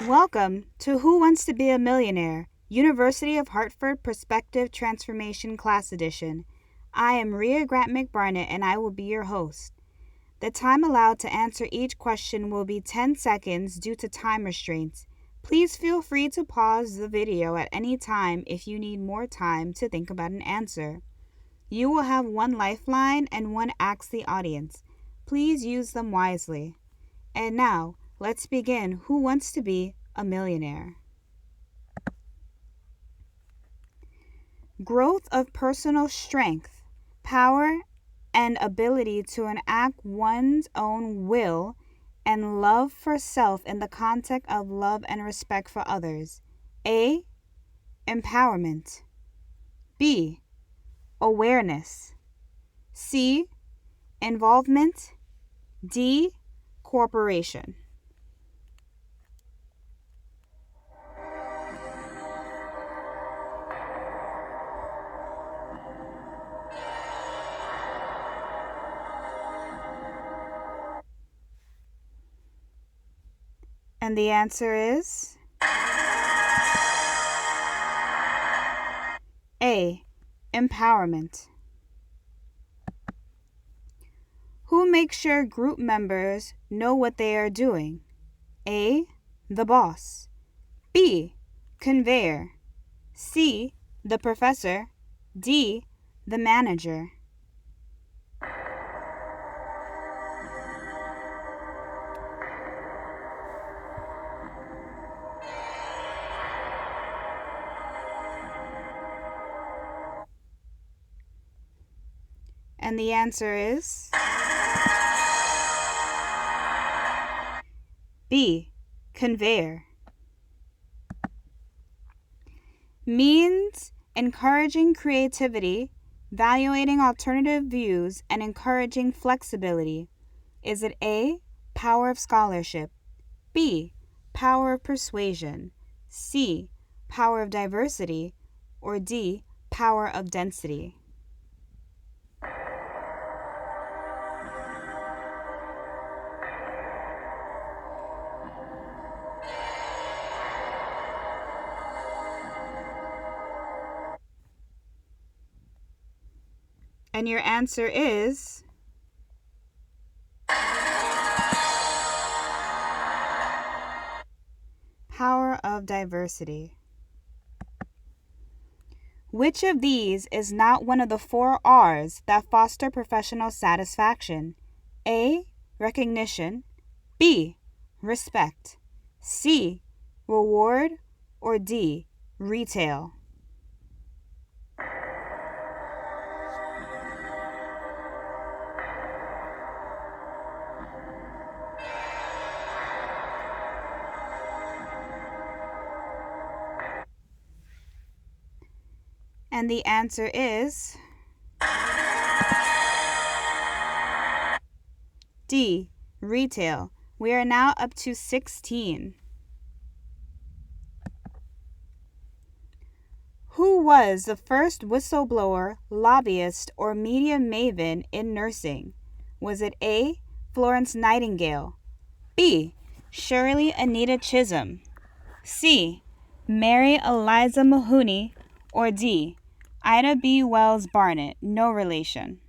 Welcome to Who Wants to Be a Millionaire? University of Hartford Perspective Transformation Class Edition. I am Rhea Grant McBarnett and I will be your host. The time allowed to answer each question will be 10 seconds due to time restraints. Please feel free to pause the video at any time if you need more time to think about an answer. You will have one lifeline and one Ask the Audience. Please use them wisely. And now, let's begin Who Wants to Be a Millionaire? Growth of personal strength, power, and ability to enact one's own will and love for self in the context of love and respect for others. A. Empowerment. B. Awareness. C. Involvement. D. Cooperation. And the answer is A. Empowerment. Who makes sure group members know what they are doing? A. The boss. B. Conveyor. C. The professor. D. The manager. And the answer is B. Conveyor. Means encouraging creativity, valuing alternative views, and encouraging flexibility. Is it A. Power of scholarship, B. Power of persuasion, C. Power of diversity, or D. Power of density? And your answer is power of diversity. Which of these is not one of the 4 R's that foster professional satisfaction? A. Recognition. B. Respect. C. Reward. Or D. Retail? And the answer is D. Retail. We are now up to 16. Who was the first whistleblower, lobbyist, or media maven in nursing? Was it A. Florence Nightingale, B. Shirley Anita Chisholm, C. Mary Eliza Mahoney, or D. Ida B. Wells Barnett? No relation.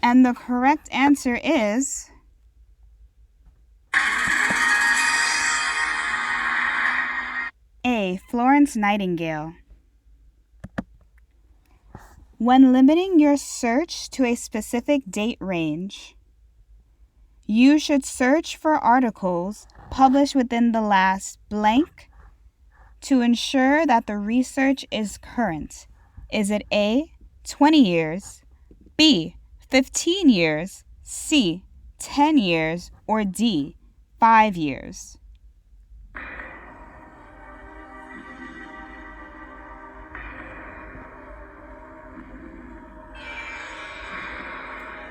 And the correct answer is A. Florence Nightingale. When limiting your search to a specific date range, you should search for articles published within the last blank to ensure that the research is current. Is it A. 20 years, B. 15 years, C. 10 years, or D. 5 years?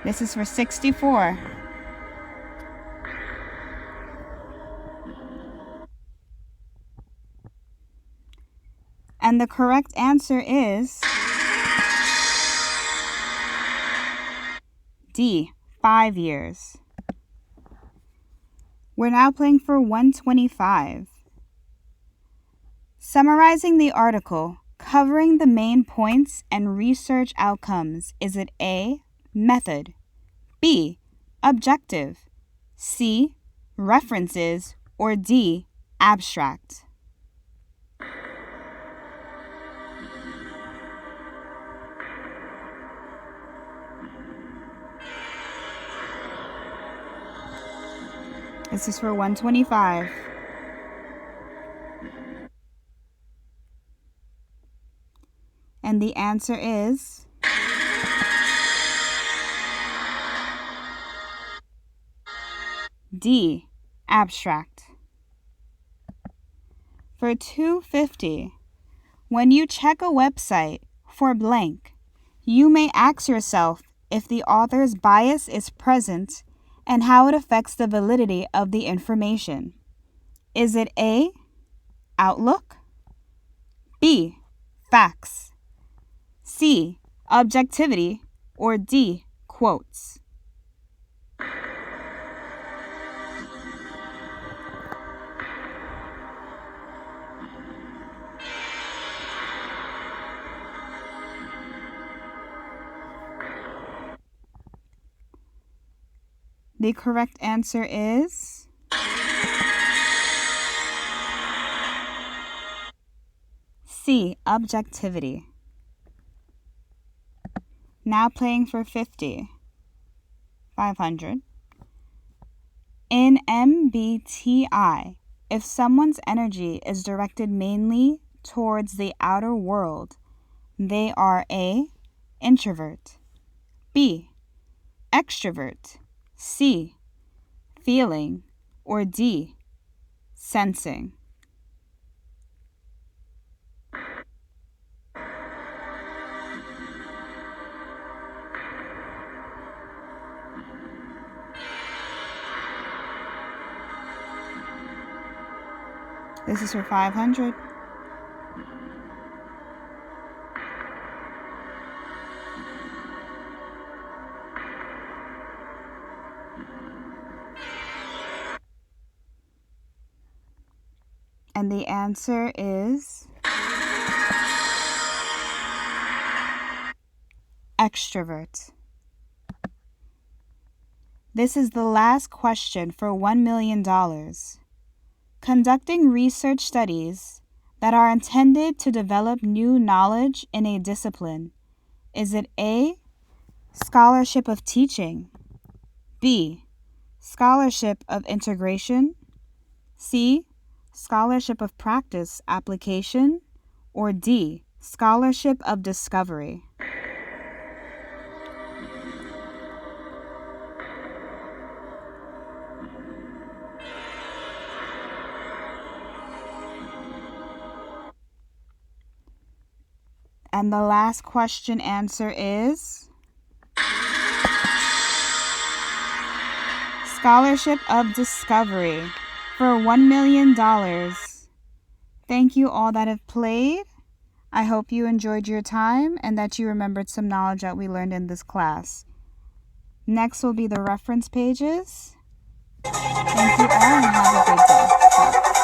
This is for 64. And the correct answer is D, 5 years. We're now playing for 125. Summarizing the article, covering the main points and research outcomes. Is it A, method, B, objective, C, references, or D, abstract? This is for 125. And the answer is D, abstract. For 250, when you check a website for blank, you may ask yourself if the author's bias is present and how it affects the validity of the information. Is it A, outlook, B, facts, C, objectivity, or D, quotes? The correct answer is C, objectivity. Now playing for 500. In MBTI, if someone's energy is directed mainly towards the outer world, they are A, introvert, B, extrovert, C, feeling, or D, sensing. This is for 500. And the answer is extrovert. This is the last question for $1 million. Conducting research studies that are intended to develop new knowledge in a discipline. Is it A, scholarship of teaching, B, scholarship of integration, C, scholarship of practice application, or D, scholarship of discovery? And the last question answer is scholarship of discovery for $1 million. Thank you all that have played. I hope you enjoyed your time and that you remembered some knowledge that we learned in this class. Next will be the reference pages. Thank you all and have a great day. Bye.